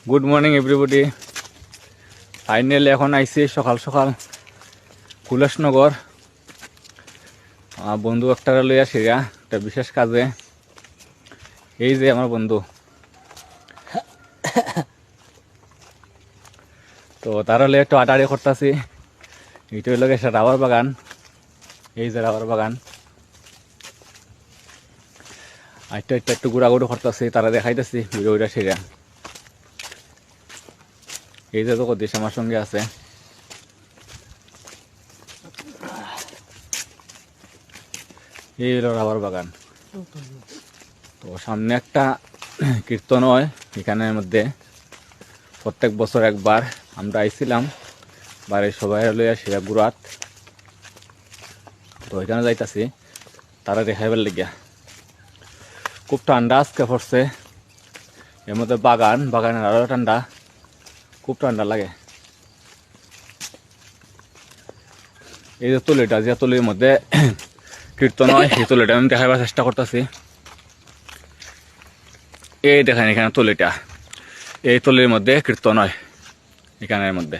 Good morning everybody. Finally এখন আইসি সকাল সকাল কুলাসনগর। বন্ধু একটা লইয়া সেরা একটা বিশেষ কাজে। এই যে আমার বন্ধু, তো তারা লইয়া একটু আটাড়ি করতেছি। এইটা হইল গেছে রাবার বাগান। এই যে রাবার বাগান, আইটা একটু ঘোরাঘুরি করতেছি, তারা দেখাইতেছি ভিডিওটা সেরা। এই যে তো কদিস আমার সঙ্গে আছে। এই হলো রাবার বাগান। তো সামনে একটা কীর্তন হয় এখানের মধ্যে। প্রত্যেক বছর একবার আমরা আইছিলাম বাড়ির সবাই লইয়া সেরা গুড়াত। তো এখানে যাইতাছি তারা দেখাইবার লাগিয়া। খুব ঠান্ডা আজকে পড়ছে, এর মধ্যে বাগানের আরো ঠান্ডা, খুব ঠান্ডা লাগে। এই যে তলিটা, যে তলির মধ্যে কীর্তন হয়, সেই তলিটা আমি দেখাবার চেষ্টা করতেছি। এই দেখেন এখানে তলিটা, এই তলির মধ্যে কীর্তন হয় এখানের মধ্যে।